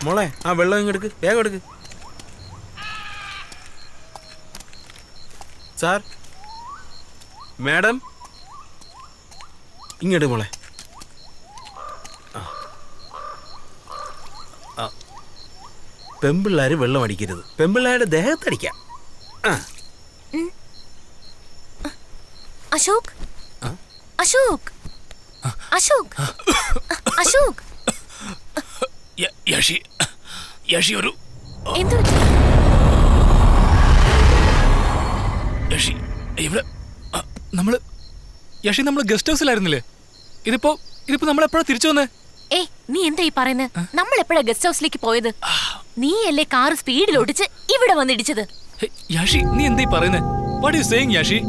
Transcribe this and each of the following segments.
മോളെ ആ വെള്ളം ഇങ്ങെടുക്ക്, വേഗം എടുക്ക്. സാർ, മാഡം ഇങ്ങോട്ട് മോളെ. പെമ്പിള്ളേർ വെള്ളം അടിക്കരുത്, പെമ്പിള്ളേരുടെ ദേഹത്തടിക്കാം. അശോക്, അശോക്, അശോക്, അശോക്. ഒരു ഇവിടെ നമ്മള് ഗസ്റ്റ് ഹൗസിലായിരുന്നില്ലേ? ഇതിപ്പോ നമ്മൾ എപ്പോഴാ തിരിച്ചു വന്നേ? ഏയ്, നീ എന്താ ഈ പറയുന്നത്? നമ്മൾ എപ്പോഴാ ഗസ്റ്റ് ഹൗസിലേക്ക് പോയത്? നീയല്ലേ കാർ സ്പീഡിൽ ഓടിച്ച് ഇവിടെ വന്നിടിച്ചത്? യാഷി, നീ എന്താ ഈ പറയുന്നത്? What you saying Yashi?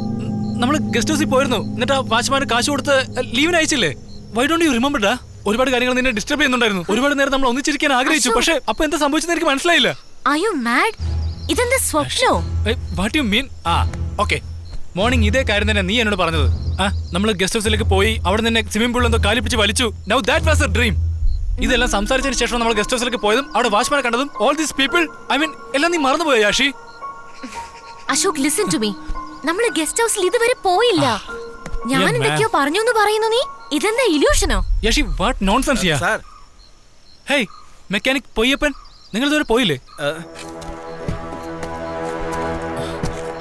നമ്മള് ഗസ്റ്റ് ഹൗസിൽ പോയിരുന്നു, എന്നിട്ട് ആ വാച്ച്മാന് കാശ് കൊടുത്ത് ലീവിന് അയച്ചില്ലേ? Why don't you remember? ഒരുപാട് കാര്യങ്ങൾ നിന്നെ ഡിസ്റ്റർബ് ചെയ്യുന്നുണ്ടായിരുന്നു. ഒരുപാട് നേരം നമ്മൾ ഒന്നിച്ചിരിക്കാൻ ആഗ്രഹിച്ചു, പക്ഷേ അപ്പൊ എന്താ സംഭവിച്ചെന്ന് എനിക്ക് മനസ്സിലായില്ല. Are you mad? ഇതെന്താ സ്വപ്നോ? What you mean? Okay, morning ഇതേ കാര്യം തന്നെ നീ എന്നോട് പറഞ്ഞത്. നമ്മൾ ഗസ്റ്റ് ഹൗസിലേക്ക് പോയി, അവിടെ നിന്നെ സ്വിമ്മിംഗ് പൂളിൽ എന്തോ കാലിപ്പിച്ച് വലിച്ചു. Now that was A dream. ഇതെല്ലാം സംസാരിച്ചതിന് ശേഷം നമ്മൾ ഗസ്റ്റ് ഹൗസിലേക്ക് പോയതും അവിടെ വാച്ച്മാനെ കണ്ടതും all these people, I mean എല്ലാം നീ മറന്നുപോയോ Yashi? Ashok, listen to me. നമ്മൾ ഗസ്റ്റ് ഹൗസിൽ ഇതുവരെ പോയില്ല. ഞാൻ എന്തൊക്കെയോ പറഞ്ഞു എന്ന് പറയുന്നു നീ. ഇതെന്താ ഇല്യൂഷനോ? Yashi, what nonsense ya? Sir, hey mechanic Poyyappan, നിങ്ങൾ ഇതുവരെ പോയില്ലേ?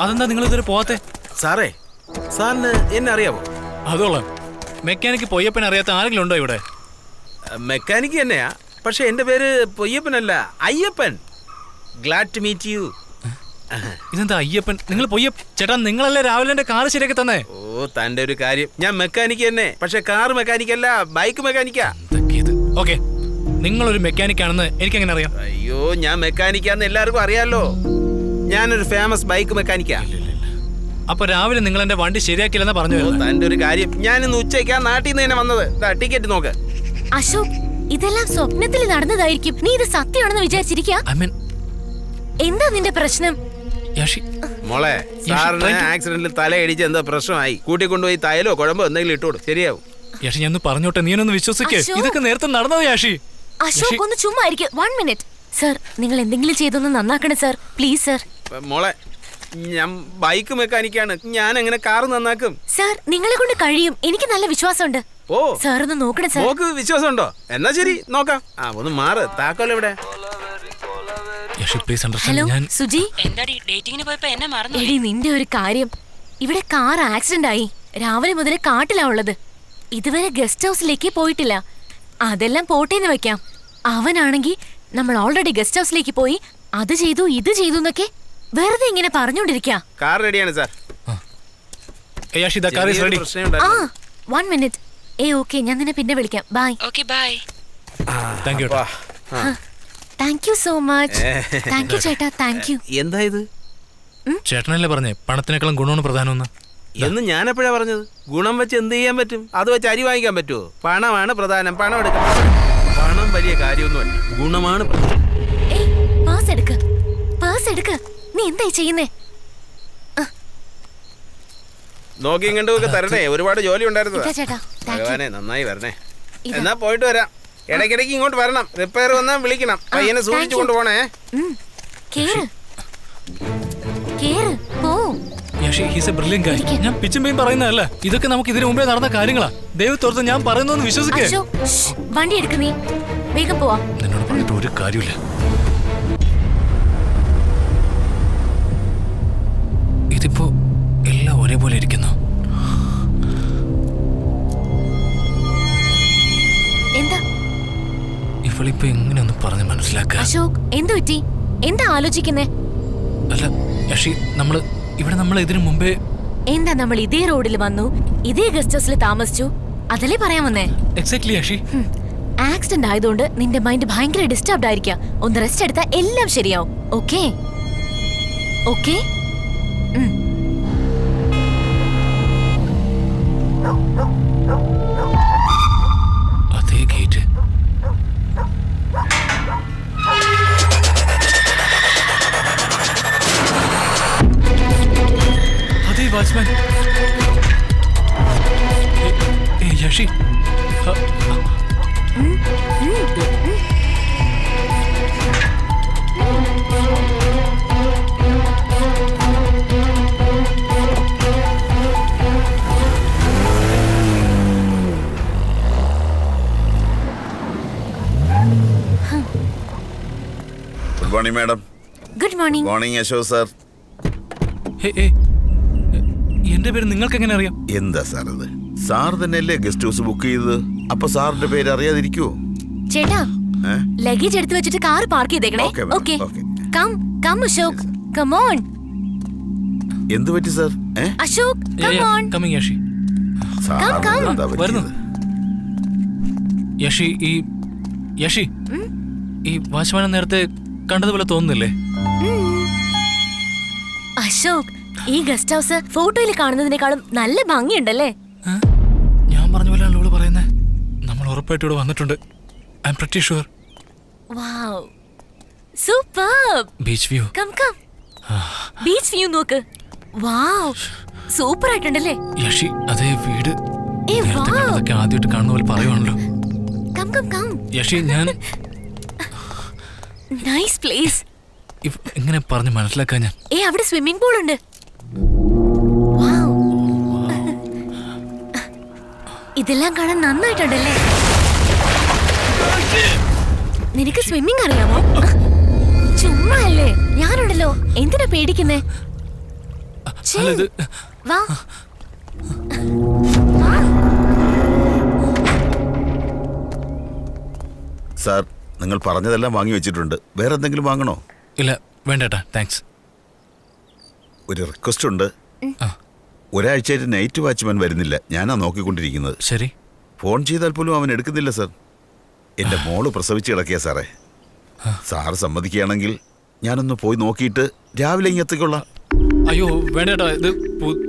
അതെന്താ നിങ്ങൾ ഇതുവരെ പോവാത്തെ? സാറേ, സാറിന് എന്നെ അറിയാമോ? അതോളാം. മെക്കാനിക് പൊയ്യപ്പൻ അറിയാത്ത ആരെങ്കിലും ഉണ്ടോ ഇവിടെ? മെക്കാനിക് തന്നെയാ, പക്ഷെ എന്റെ പേര് പൊയ്യപ്പനല്ല, Ayyappan. Glad to meet you. ഇതെന്താ അയ്യപ്പൻ? നിങ്ങൾ ചേട്ടാ, നിങ്ങളല്ലേ രാവിലെ എന്റെ കാർ ശരിയാക്കി തന്നെ? ഓ, തന്റെ ഒരു കാര്യം. ഞാൻ മെക്കാനിക് തന്നെ, പക്ഷെ കാർ മെക്കാനിക് അല്ല, ബൈക്ക് മെക്കാനിക്കാ. ഓക്കെ, നിങ്ങളൊരു മെക്കാനിക് ആണെന്ന് എനിക്ക് എങ്ങനെ അറിയാം? അയ്യോ, ഞാൻ മെക്കാനിക്കാന്ന് എല്ലാവർക്കും അറിയാലോ. ഞാനൊരു ഫേമസ് ബൈക്ക് മെക്കാനിക്കാ. അപ്പൊ രാവിലെ നിങ്ങൾ എന്റെ വണ്ടി ശരിയാക്കില്ലെന്നാ പറഞ്ഞു. തന്റെ ഒരു കാര്യം. ഞാൻ ഇന്ന് ഉച്ചയ്ക്ക് നാട്ടിൽ നിന്ന് തന്നെ വന്നത്. ടിക്കറ്റ് നോക്ക്. അശോക്, ഇതെല്ലാം സ്വപ്നത്തിൽ നടന്നതായിരിക്കും. നീ ഇത് സത്യമാണെന്ന് വിചാരിച്ചിരിക്കാ? എന്താ നിന്റെ പ്രശ്നം? മോളെ, സാറിന് ആക്സിഡന്റിൽ തലയിടിച്ച് എന്താ പ്രശ്നമായി? കൂട്ടിക്കൊണ്ടുപോയി തൈലോ കുഴമ്പോ എന്തെങ്കിലും ഇട്ടോട്, ശരിയാവും. യാഷി, ഞാൻ പറഞ്ഞോട്ടെ, നീ ഒന്ന് വിശ്വസിക്കേ. ഇതൊക്കെ നേരത്തെ നടന്നത് യാഷി. അശോക്, ഒന്ന് ചുമ്മാ ഇരിക്ക്. 1 മിനിറ്റ്. സർ, നിങ്ങൾ എന്തെങ്കിലും ചെയ്തൊന്ന് നന്നാക്കണേ സർ, പ്ലീസ് സർ. മോളെ, ഞാൻ ബൈക്ക് മെക്കാനിക്കാണ്, ഞാൻ എങ്ങനെ കാർ നന്നാക്കും? സർ, നിങ്ങളെ കൊണ്ട് കഴിയും, എനിക്ക് നല്ല വിശ്വാസമുണ്ട്. ഓ, സാർ ഒന്ന് നോക്കണേ സർ. നോക്ക്, വിശ്വാസമുണ്ടോ? എന്നാ ശരി, നോക്കാം. ഒന്ന് മാറ്, താക്കോൽ എവിടെ? ഹലോ സുജി, എടി നിന്റെ ഒരു കാര്യം. ഇവിടെ കാർ ആക്സിഡന്റ് ആയി. രാവിലെ മുതൽ കാട്ടിലാ ഉള്ളത്. ഇതുവരെ ഗസ്റ്റ് ഹൗസിലേക്ക് പോയിട്ടില്ല. അതെല്ലാം പോട്ടേന്ന് വെക്കാം. അവനാണെങ്കി നമ്മൾ ഓൾറെഡി ഗസ്റ്റ് ഹൗസിലേക്ക് പോയി അത് ചെയ്തു ഇത് ചെയ്തു എന്നൊക്കെ വെറുതെ ഇങ്ങനെ പറഞ്ഞോണ്ടിരിക്കാ. കാർ റെഡിയാണ് സാർ. 1 മിനിറ്റ്. ഓക്കെ, ഞാൻ നിന്നെ പിന്നെ വിളിക്കാം. Bye. Okay, bye. Thank you so much. Thank you ചേട്ടാ, താങ്ക് യു. എന്താ ഇത്? ചേട്ടനല്ലേ പറഞ്ഞേ പണത്തിനേക്കാളും ഗുണമാണ് പ്രധാനം എന്ന്? ഞാൻ എപ്പോഴാ പറഞ്ഞത്? ഗുണം വെച്ച് എന്ത് ചെയ്യാൻ പറ്റും? അത് വെച്ച് അരി വാങ്ങിക്കാൻ പറ്റുമോ? പണമാണ് പ്രധാനം. പണം എടുക്കണം. പണം വലിയ കാര്യമൊന്നുമല്ല, ഗുണമാണ് പ്രധാനം. പേഴ്സ് എടുക്ക്. നീ എന്തായി ചെയ്യുന്നേ? നോക്കിയും കണ്ടുമൊക്കെ തരണേ, ഒരുപാട് ജോലി ഉണ്ടായിരുന്നു. ഭഗവാനെ, നന്നായി വരണേ. എന്നാ പോയിട്ട് വരാം. ഇടയ്ക്കിടയ്ക്ക് ഇങ്ങോട്ട് വരണം. റിപ്പയർ വന്നാൽ വിളിക്കണം. പയ്യനെ സൂക്ഷിച്ചു കൊണ്ടുപോണേ. ഞാൻ പിച്ചും പേയും പറയുന്നതല്ല, ഇതൊക്കെ നമുക്ക് ഇതിനു മുമ്പേ നടന്ന കാര്യങ്ങളാ. ദൈവത്തോർത്ത് ഞാൻ പറയുന്നു വിശ്വസിക്കേ. വണ്ടി എടുക്ക്, നീ വേഗം പോവാ. നിന്നോട് പറഞ്ഞിട്ട് ഒരു കാര്യമില്ല. ഇതിപ്പോ എല്ലാം ഒരേപോലെ ഇരിക്കുന്നു. എന്താ ഇവളിപ്പോ എങ്ങനെയൊന്ന് പറഞ്ഞ് മനസ്സിലാക്കുക? അശോക്, എന്തു പറ്റി? എന്താ ആലോചിക്കുന്നേ? അല്ല യഷി, നമ്മൾ ഇതിനു മുമ്പേ എന്താ നമ്മൾ ഇതേ റോഡിൽ വന്നു, ഇതേ ഗസ്റ്റ് ഹൗസിൽ താമസിച്ചു, അതല്ലേ പറയാൻ വന്നേ? എക്സാക്ട്ലി യഷി. ആക്സിഡന്റ് ആയതുകൊണ്ട് നിന്റെ മൈൻഡ് ഭയങ്കര ഡിസ്റ്റർബ്ഡ് ആയിരിക്കാം. ഒന്ന് റെസ്റ്റ് എടുത്താൽ എല്ലാം ശരിയാവും. Okay okay. അതേ ഗേറ്റ്. അതേ watchman. Yashi, morning madam. Good morning. Morning Ashok sir. എന്റെ പേര് നിങ്ങൾക്ക് എങ്ങനെ അറിയാം? എന്താ സാർ ഇത്? സാർ തന്നെയല്ലേ ഗസ്റ്റ് ഹൗസ് ബുക്ക് ചെയ്തത്? അപ്പൊ സാറിന്റെ പേര് അറിയാതിരിക്കുവോ? ചേട്ടാ, ലഗേജ് എടുത്തു വെച്ചിട്ട് കാർ പാർക്ക് ചെയ്തേക്കണേ. Okay, madam. Okay. Okay. Come Ashok, come on. എന്ത് പറ്റി sir? Ashok, come on. Coming Yashi. വരുന്നു. യഷി, ഈ വാച്ച്മാനെ നേരത്തെ കണ്ടതുപോലെ തോന്നുന്നില്ലേ? അശോക്, ഈ ഗസ്റ്റ് ഹൗസ് ഫോട്ടോയിൽ കാണുന്നതിനേക്കാളും നല്ല ഭംഗിയുണ്ടല്ലേ? ഞാൻ പറഞ്ഞ പോലെയാണല്ലോ ഇവള് പറയുന്നത്. നമ്മൾ ഉറപ്പായിട്ട് ഇവിടെ വന്നിട്ടുണ്ട്. I am pretty sure. Wow, superb. Beach view. Come. Beach view നോക്ക്. Wow, super ആയിട്ടുണ്ടല്ലേ? യഷി, അതേ വീട്. ഏ, നേരത്തെ വാവ്. കണ്ടതൊക്കെ ആദ്യമായിട്ട് കാണുന്ന പോലെ പറയുവാണല്ലോ. കം. യഷി, ഞാൻ നൈസ് പ്ലേസ്. എങ്ങനെ പറഞ്ഞ് മനസ്സിലാക്കാൻ ഞാൻ? അവിടെ സ്വിമ്മിംഗ് പൂൾ ഉണ്ട്. വാവ്, ഇതെല്ലാം കാണാൻ നന്നായിട്ടുണ്ടല്ലേ? നിനക്ക് സ്വിമ്മിംഗ് അറിയാമോ? ചുമ്മാ അല്ലേ, ഞാനുണ്ടല്ലോ. എന്തിനാ പേടിക്കുന്നേ? അല്ല, ഇത് വാ. സാർ, നിങ്ങൾ പറഞ്ഞതെല്ലാം വാങ്ങി വെച്ചിട്ടുണ്ട്. വേറെ എന്തെങ്കിലും വാങ്ങണോ? ഇല്ല, വേണ്ടേട്ടാ, താങ്ക്സ്. ഒരു റിക്വസ്റ്റ് ഉണ്ട്. ഒരാഴ്ചയായിട്ട് നൈറ്റ് വാച്ച്മാൻ വരുന്നില്ല. ഞാനാ നോക്കിക്കൊണ്ടിരിക്കുന്നത്. ശരി. ഫോൺ ചെയ്താൽ പോലും അവൻ എടുക്കുന്നില്ല സാർ. എൻ്റെ മോള് പ്രസവിച്ച് കിടക്കിയ സാറേ. സാറ് സമ്മതിക്കുകയാണെങ്കിൽ ഞാനൊന്ന് പോയി നോക്കിയിട്ട് രാവിലെ ഇങ്ങെത്തിക്കൊള്ളാം. അയ്യോ വേണ്ടേട്ടാ, ഇത്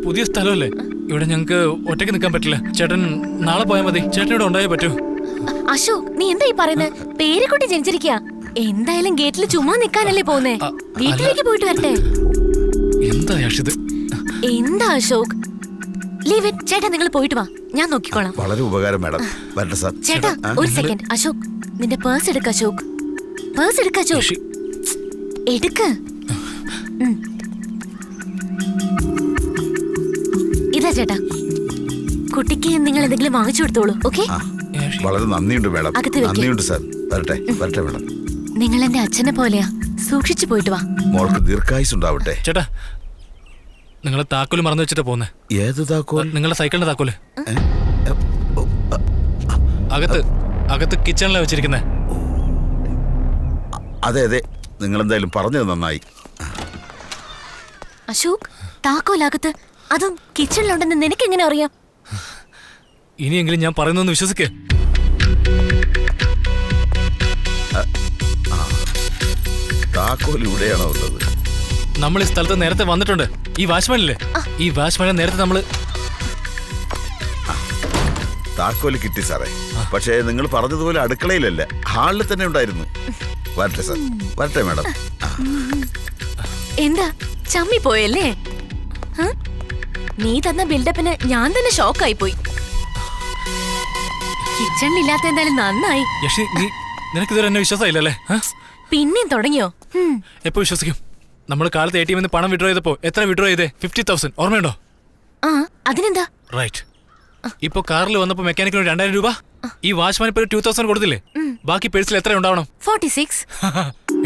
പുതിയ സ്ഥലമല്ലേ. ഇവിടെ ഞങ്ങൾക്ക് ഒറ്റയ്ക്ക് നിൽക്കാൻ പറ്റില്ല. ചേട്ടൻ നാളെ പോയാൽ മതി. ചേട്ടൻ ഇവിടെ ഉണ്ടായേ പറ്റൂ. അശോക്, നീ എന്താ ഈ പറയുന്നത്? പേരെക്കുട്ടി ജനിച്ചിരിക്കുക. എന്തായാലും ഗേറ്റിൽ ചുമ്മാ നിൽക്കാനല്ലേ പോന്നേ? വീട്ടിലേക്ക് പോയിട്ട് വരട്ടെ. എന്താ യഷിത്? എന്താ അശോക്? Leave it. ചേട്ടാ, നിങ്ങൾ പോയിട്ട് വാ, ഞാൻ നോക്കിക്കോളാം. വളരെ ഉപകാരം മാഡം. വരട്ടെ സാർ. ചേട്ടാ, ഒരു സെക്കൻഡ്. അശോക്, നിന്റെ പേഴ്സ് എടുക്ക. അശോക്, പേഴ്സ് എടുക്ക. അശോക്, എടുക്ക്. ഇതാ ചേട്ടാ, കുട്ടിക്ക് നിങ്ങൾ എന്തെങ്കിലും വാങ്ങിച്ചു കൊടുത്തോളൂ. ഓക്കെ? വളരെ നന്ദിയുണ്ട് മാഡം. അകത്ത് വെക്ക്. നന്ദിയുണ്ട് സാർ. വരട്ടെ മാഡം. നിങ്ങൾ എന്റെ അച്ഛനെ പോലെയാ. സൂക്ഷിച്ചു പോയിട്ട് വാ. മോൾക്ക് ദീർഘായുസ് ഉണ്ടാവട്ടെ. ചേട്ടാ, നിങ്ങളെ താക്കോല് മറന്നു വെച്ചിട്ടാ പോന്നെ. ഏത് താക്കോൽ? നിങ്ങളുടെ സൈക്കിളിന്റെ താക്കോല് അകത്ത് കിച്ചണിലാണ് വെച്ചിരിക്കുന്നത്. അതെ, നിങ്ങൾ എന്തായാലും പറഞ്ഞത് നന്നായി. അശോക്, താക്കോലകത്ത്, അതും കിച്ചണിലുണ്ടെന്ന് നിനക്ക് എങ്ങനെ അറിയാം? ഇനിയെങ്കിലും ഞാൻ പറയുന്നൊന്ന് വിശ്വസിക്കേ. താക്കോൽ ഇവിടെയാണോ ഉള്ളത്? നമ്മൾ ഈ സ്ഥലത്ത് നേരത്തെ വന്നിട്ടുണ്ട്. ഈ വാച്ച്മാനില്ലേ, ഈ വാച്ച്മാനെ നേരത്തെ നമ്മള് താക്കോല് കിട്ടി സാറേ. പക്ഷേ നിങ്ങൾ പറഞ്ഞതുപോലെ അടുക്കളയിലല്ല, ഹാളിൽ തന്നെ ഉണ്ടായിരുന്നു. വരട്ടെ സാർ. വരട്ടെ മാഡം. എന്താ ചമ്മി പോയല്ലേ? നീ തന്ന ബിൽഡപ്പിന് ഞാൻ തന്നെ ഷോക്കായി പോയി. കിച്ചണിലില്ലാത്ത എന്തായാലും നന്നായി. യക്ഷി, നിനക്കിതുവരെ എന്നെ വിശ്വാസമില്ലല്ലേ? പിന്നെയും തുടങ്ങിയോ? എപ്പോ വിശ്വസിക്കും? നമ്മൾ കാലത്ത് ATM ന്ന് പണം വിഡ്രോ ചെയ്തപ്പോ എത്ര വിഡ്രോ ചെയ്തേ? 50,000. ഓർമ്മയുണ്ടോ? അതിനെന്താ? റൈറ്റ്. ഇപ്പൊ കാറിൽ വന്നപ്പോ മെക്കാനിക്കിന് 2000 രൂപ, ഈ വാച്ച്മാൻ ഇപ്പൊ 2000 കൊടുത്തില്ലേ? ബാക്കി പേഴ്സിൽ എത്ര ഉണ്ടാവണം? 46.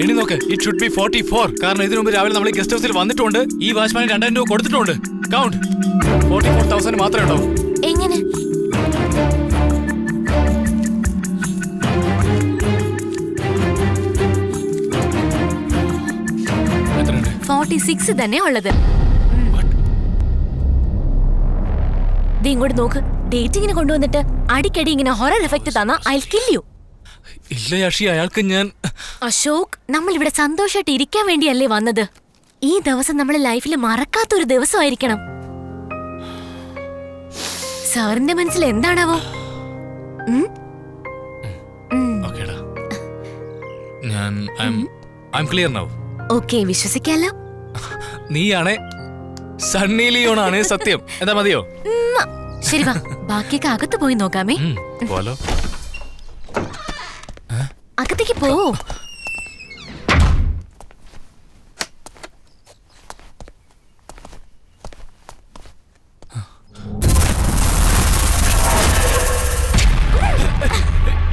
എണ്ണി നോക്ക്. It should be 44. കാരണം ഇതിനു മുമ്പ് രാവിലെ നമ്മൾ ഈ ഗസ്റ്റ് ഹൗസിൽ വന്നിട്ടുണ്ട്. ഈ വാച്ച്മാൻ 2000 രൂപ കൊടുത്തിട്ടുണ്ട്. കൗണ്ട് 44,000 മാത്രമേ ഉണ്ടാവും. എങ്ങനെ? എത്രയുണ്ട്? 46 തന്നെ ഉള്ളത്. ഇങ്ങോട്ട് നോക്ക്. ഡേറ്റിങ്ങിന് കൊണ്ടുവന്നിട്ട് അടിക്കടി ഇങ്ങനെ ഹൊറർ എഫക്ട് തന്നാ I'll kill you. ഇല്ല യാഷി, അയാൾക്ക് ഞാൻ... അശോക്, നമ്മൾ ഇവിടെ സന്തോഷമായിട്ട് ഇരിക്കാൻ വേണ്ടിയല്ലേ വന്നത്? ഈ ദിവസം നമ്മളെ ലൈഫിൽ മറക്കാത്തൊരു ദിവസമായിരിക്കണം. സാറിന്റെ മനസ്സിൽ എന്താണാവോ? ഓക്കെ, വിശ്വസിക്കാലോ. നീയാണേ സണ്ണി ലിയോണാണ് സത്യം. എന്താ മതിയോ? ശരി, വാ, ബാക്കിയൊക്കെ അകത്ത് പോയി നോക്കാമേ. പോലോ, അകത്തേക്ക് പോ.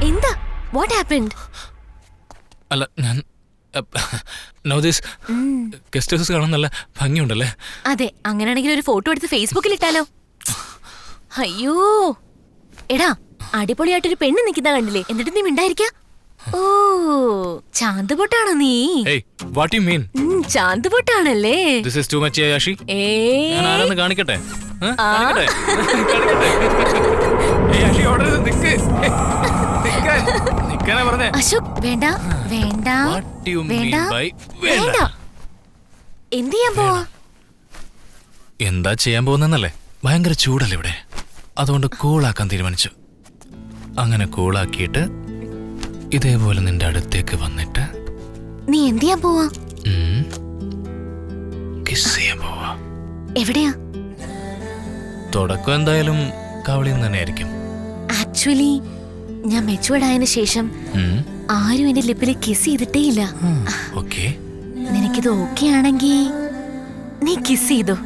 എന്താ? What happened? അല്ല, ഞാൻ നോ ദിസ് ഗസ്റ്റ് ഹൗസ് കാണാൻ നല്ല ഭംഗിയുണ്ടല്ലേ? അതെ, അങ്ങനെയാണെങ്കിൽ ഒരു ഫോട്ടോ എടുത്ത് ഫേസ്ബുക്കിൽ ഇട്ടാലോ? അയ്യോ എടാ, അടിപൊളിയായിട്ടൊരു പെണ്ണ് നിൽക്കുന്ന കണ്ടില്ലേ? എന്നിട്ട് നീ മിണ്ടായിരിക്ക? ഓ, ചാന്തുപൊട്ടാണോ നീ? Hey, what you mean? ചാന്തുപൊട്ടാണല്ലേ? This is too much, Yashi. ഞാൻ ആരാന്ന് കാണിക്കട്ടെ? അശോക് വേണ്ട വേണ്ട വേണ്ട വേണ്ട. എന്ത് ചെയ്യാൻ പോവാ? എന്താ ചെയ്യാൻ പോകുന്നല്ലേ? ഭയങ്കര ചൂടല്ലേ ഇവിടെ, അതുകൊണ്ട് കൂളാക്കാൻ തീരുമാനിച്ചു. അങ്ങനെ കൂളാക്കിയിട്ട് ഇതേപോലെ നിന്റെ അടുത്തേക്ക് വന്നിട്ട് നീ എന്ത് ചെയ്യാൻ പോവാ? കിസ് ചെയ്യാൻ പോവാ. എവിടെയാ? തുടക്കം എന്തായാലും കവളിൽ നിന്ന് തന്നെ ആയിരിക്കും. ആക്ച്വലി ഞാൻ മെച്ചുവേർഡ് ആയതിനു ശേഷം ആരും എന്റെ ലിപ്പിൽ കിസ് ചെയ്തിട്ടേ ഇല്ല. ഓക്കേ, നിനക്കിത് ഓക്കെ ആണെങ്കിൽ നീ കിസ് ചെയ്തോ.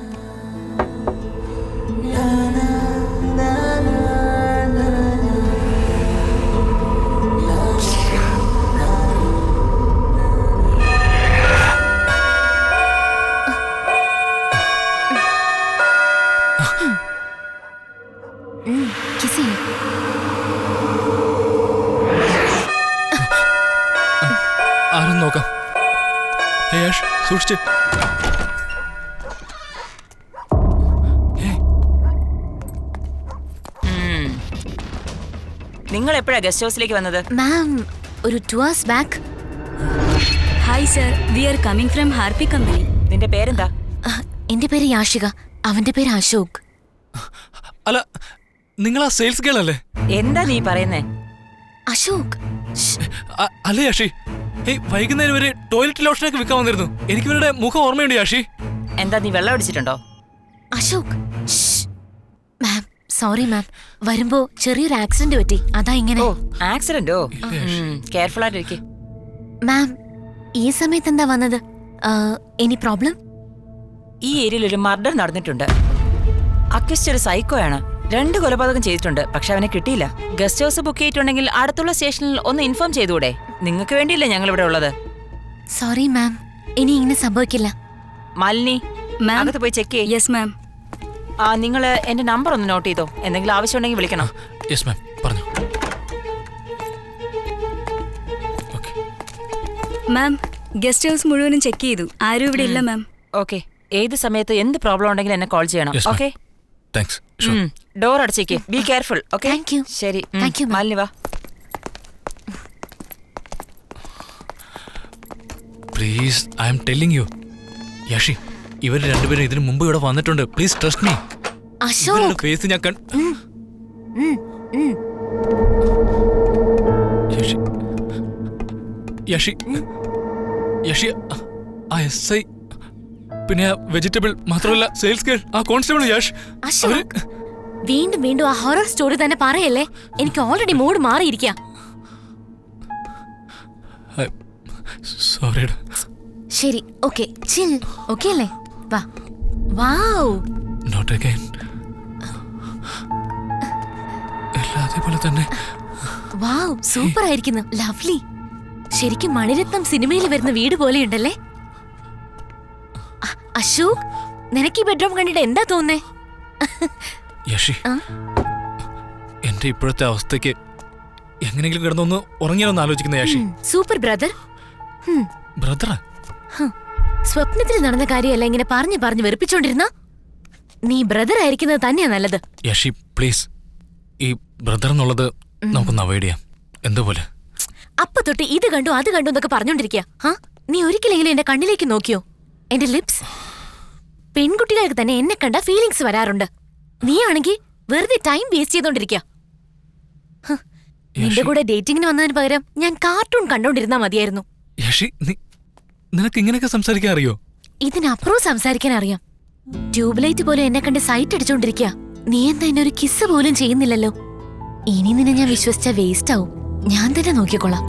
കിസ് ചെയ്യും. ആരും നോക്കാം. സൂക്ഷിച്ച്. നിങ്ങൾ എപ്പോഴാ ഗസ്റ്റ് ഹൗസിലേക്ക് വന്നത്? മാം, ഒരു 2 hours back. Hi sir, we are coming from Harpy company. നിന്റെ പേരെന്താ? എന്റെ പേര് യാഷിക, അവന്റെ പേര് അശോക്. അല്ല, നിങ്ങൾ ആ സെയിൽസ് ഗേൾ അല്ലേ? എന്താ നീ പറയുന്നേ? അശോക് അല്ലേ യാഷി? വൈകുന്നേരം വരെ ടോയ്ലറ്റ് ലോഷനൊക്കെ വിൽക്കാൻ വന്നിരുന്നു. എനിക്ക് ഇവരുടെ മുഖം ഓർമ്മയുണ്ട് യാഷി. എന്താ നീ വെള്ളം അടിച്ചിട്ടുണ്ടോ? അശോക് മാം, സോറി മാം, വരുമ്പോ ചെറിയൊരു ആക്സിഡന്റ് പറ്റി, അതാ ഇങ്ങനെ. ഓ, ആക്സിഡന്റോ? കെയർഫുൾ ആയിട്ടിരിക്കെ. മാം, ഈ സമയത്ത് എന്താ വന്നത്? Any problem? ഈ ഏരിയയിൽ ഒരു മർഡർ നടന്നിട്ടുണ്ട്. അക്യൂസ്ഡ് ഒരു സൈക്കോയാണ്. 2 കൊലപാതകം ചെയ്തിട്ടുണ്ട്, പക്ഷെ അവനെ കിട്ടിയില്ല. ഗസ്റ്റ് ഹൗസ് ബുക്ക് ചെയ്തിട്ടുണ്ടെങ്കിൽ അടുത്തുള്ള സ്റ്റേഷനിൽ ഒന്ന് ഇൻഫോം ചെയ്തുകൂടെ? നിങ്ങൾക്ക് വേണ്ടിയില്ലേ ഞങ്ങൾ ഇവിടെ ഉള്ളത്. സോറി മാം, ഇനി ഇങ്ങനെ സംഭവിക്കില്ല. മാലിനി, മാം. അകത്ത് പോയി ചെക്ക് ചെയ്യ്. Yes ma'am. നിങ്ങൾ എന്റെ നമ്പർ ഒന്ന് നോട്ട് ചെയ്തോ, എന്തെങ്കിലും ആവശ്യമുണ്ടെങ്കിൽ വിളിക്കണം. യെസ് മാം, പറഞ്ഞു. മാം, ഗസ്റ്റ് ഹൗസ് മുഴുവനും ചെക്ക് ചെയ്തു, ആരും ഇവിടെ ഇല്ല മാം. ഓക്കെ, ഏത് സമയത്ത് എന്ത് പ്രോബ്ലം ഉണ്ടെങ്കിലും എന്നെ കോൾ ചെയ്യണം. Yes, ma'am. Okay, thanks. Door അടച്ചേക്ക്. Be careful. Okay, Thank you. ശരി. Thank you, ma'am. മാലിനി വാ. Please, I am telling you Yashi, ഇവർ രണ്ടുപേരും ഇതിനു മുമ്പ് ഇവിടെ വന്നിട്ടുണ്ട്. Please trust me. Ashok face ഞാൻ യാഷി, യാഷി, യാഷി, ആ SI, പിന്നെ വെജിറ്റബിൾ, മാത്രമല്ല സെയിൽസ് ഗേൾ, ആ കോൺസ്റ്റബിൾ യാഷ്. അശോക്, വീണ്ടും വീണ്ടും ആ ഹൊറർ സ്റ്റോറി തന്നെ പറയല്ലേ. എനിക്ക് ഓൾറെഡി മൂഡ് മാറിയിരിക്കുക. സോറി. ശരി, ഓക്കെ, ചിൽ. ഓക്കെ അല്ലേ? വാ. വാവ്, നോട്ട് അഗൈൻ. എല്ലാതേപോലെ തന്നെ. വാവ്, സൂപ്പർ ആയിരിക്കുന്നു. ലവ്ലി. ശരിക്കും മണിരത്നം സിനിമയിൽ വരുന്ന വീട് പോലെയുണ്ടല്ലേ? അശോക്, നിനക്ക് ഈ ബെഡ്റൂം കണ്ടിട്ട് എന്താ തോന്നുന്നേ? യഷി, എന്റെ ഇപ്പോഴത്തെ അവസ്ഥയ്ക്ക് എങ്ങനെയെങ്കിലും കിടന്നൊന്ന് ഉറങ്ങിയാലൊന്ന് ആലോചിക്കുന്ന യാഷി. Super brother. ബ്രദറാ? സ്വപ്നത്തിൽ നടന്ന കാര്യമല്ല ഇങ്ങനെ പറഞ്ഞു പറഞ്ഞു വെറുപ്പിച്ചോണ്ടിരുന്ന. നീ ബ്രദർ ആയിരിക്കുന്നത് തന്നെയാ നല്ലത്. യഷി, പ്ലീസ്, ഈ ബ്രദർ എന്നുള്ളത് നമുക്കൊന്ന് അവോയ്ഡ് ചെയ്യാം. എന്തുപോലെ? അപ്പൊ തൊട്ട് ഇത് കണ്ടു അത് കണ്ടു എന്നൊക്കെ പറഞ്ഞോണ്ടിരിക്കുക. നീ ഒരിക്കലെങ്കിലും എന്റെ കണ്ണിലേക്ക് നോക്കിയോ? എന്റെ ലിപ്സ്. പെൺകുട്ടികൾക്ക് തന്നെ എന്നെ കണ്ട ഫീലിങ്സ് വരാറുണ്ട്. നീ ആണെങ്കിൽ വെറുതെ ടൈം വേസ്റ്റ് ചെയ്തോണ്ടിരിക്കുക. നിന്റെ കൂടെ ഡേറ്റിംഗിന് വന്നതിന് പകരം ഞാൻ കാർട്ടൂൺ കണ്ടോണ്ടിരുന്നാ മതിയായിരുന്നു. യഷി, നിനക്ക് ഇങ്ങനെയൊക്കെ സംസാരിക്കാൻ അറിയോ? ഇതിനപ്പുറവും സംസാരിക്കാൻ അറിയാം. ട്യൂബ്ലൈറ്റ് പോലെ എന്നെ കണ്ട് സൈറ്റ് അടിച്ചോണ്ടിരിക്കുക. നീ എന്താ എന്നെ ഒരു കിസ് പോലും ചെയ്യുന്നില്ലല്ലോ. ഇനി നിന്നെ ഞാൻ വിശ്വസിച്ച വേസ്റ്റ് ആവും. ഞാൻ തന്നെ നോക്കിക്കോളാം.